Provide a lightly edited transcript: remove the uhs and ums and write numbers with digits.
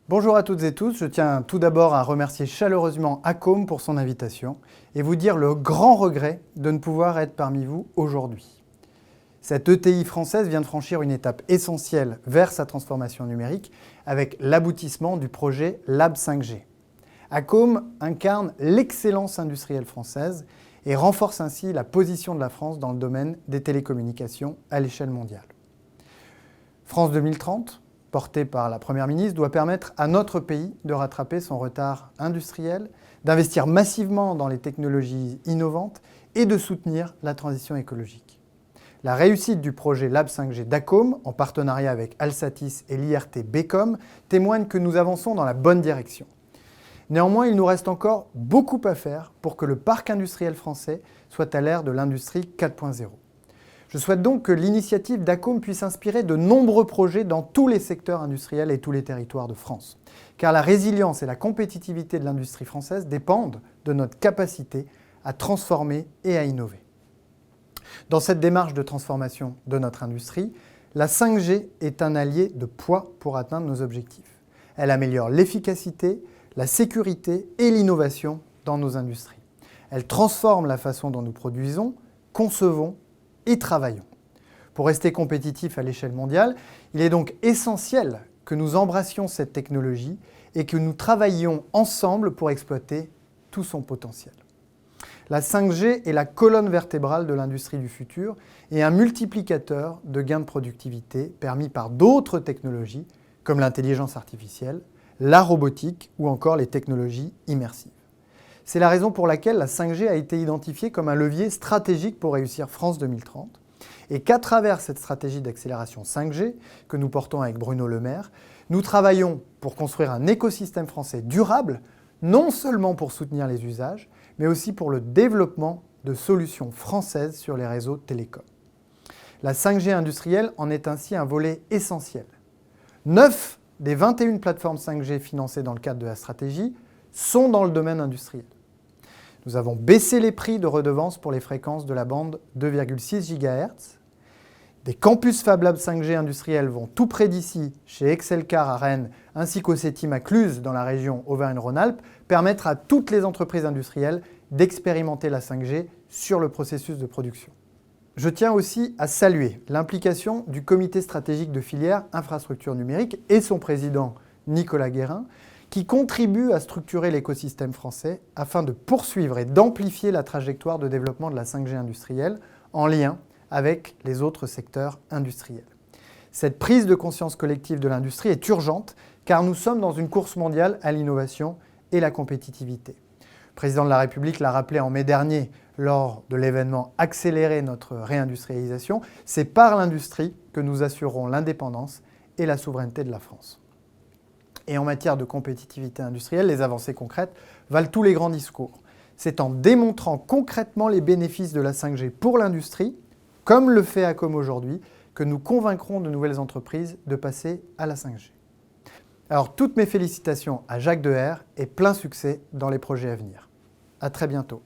Bonjour à toutes et tous, je tiens tout d'abord à remercier chaleureusement Accom pour son invitation et vous dire le grand regret de ne pouvoir être parmi vous aujourd'hui. Cette ETI française vient de franchir une étape essentielle vers sa transformation numérique avec l'aboutissement du projet Lab 5G. Accom incarne l'excellence industrielle française et renforce ainsi la position de la France dans le domaine des télécommunications à l'échelle mondiale. France 2030, portée par la Première ministre, doit permettre à notre pays de rattraper son retard industriel, d'investir massivement dans les technologies innovantes et de soutenir la transition écologique. La réussite du projet Lab 5G d'Accom, en partenariat avec Alsatis et l'IRT Becom, témoigne que nous avançons dans la bonne direction. Néanmoins, il nous reste encore beaucoup à faire pour que le parc industriel français soit à l'ère de l'industrie 4.0. Je souhaite donc que l'initiative d'Accom puisse inspirer de nombreux projets dans tous les secteurs industriels et tous les territoires de France. Car la résilience et la compétitivité de l'industrie française dépendent de notre capacité à transformer et à innover. Dans cette démarche de transformation de notre industrie, la 5G est un allié de poids pour atteindre nos objectifs. Elle améliore l'efficacité, la sécurité et l'innovation dans nos industries. Elle transforme la façon dont nous produisons, concevons et travaillons. Pour rester compétitifs à l'échelle mondiale, il est donc essentiel que nous embrassions cette technologie et que nous travaillions ensemble pour exploiter tout son potentiel. La 5G est la colonne vertébrale de l'industrie du futur et un multiplicateur de gains de productivité permis par d'autres technologies comme l'intelligence artificielle, la robotique ou encore les technologies immersives. C'est la raison pour laquelle la 5G a été identifiée comme un levier stratégique pour réussir France 2030 et qu'à travers cette stratégie d'accélération 5G que nous portons avec Bruno Le Maire, nous travaillons pour construire un écosystème français durable, non seulement pour soutenir les usages, mais aussi pour le développement de solutions françaises sur les réseaux télécoms. La 5G industrielle en est ainsi un volet essentiel. 9 des 21 plateformes 5G financées dans le cadre de la stratégie sont dans le domaine industriel. Nous avons baissé les prix de redevance pour les fréquences de la bande 2,6 GHz. Des campus Fab Lab 5G industriels vont tout près d'ici, chez Excelcar à Rennes, ainsi qu'au CETIM à Cluses dans la région Auvergne-Rhône-Alpes, permettre à toutes les entreprises industrielles d'expérimenter la 5G sur le processus de production. Je tiens aussi à saluer l'implication du comité stratégique de filière infrastructure numérique et son président Nicolas Guérin, qui contribue à structurer l'écosystème français afin de poursuivre et d'amplifier la trajectoire de développement de la 5G industrielle en lien avec les autres secteurs industriels. Cette prise de conscience collective de l'industrie est urgente car nous sommes dans une course mondiale à l'innovation et la compétitivité. Le président de la République l'a rappelé en mai dernier lors de l'événement Accélérer notre réindustrialisation, c'est par l'industrie que nous assurerons l'indépendance et la souveraineté de la France. Et en matière de compétitivité industrielle, les avancées concrètes valent tous les grands discours. C'est en démontrant concrètement les bénéfices de la 5G pour l'industrie, comme le fait Accom aujourd'hui, que nous convaincrons de nouvelles entreprises de passer à la 5G. Alors toutes mes félicitations à Jacques Deher et plein succès dans les projets à venir. À très bientôt.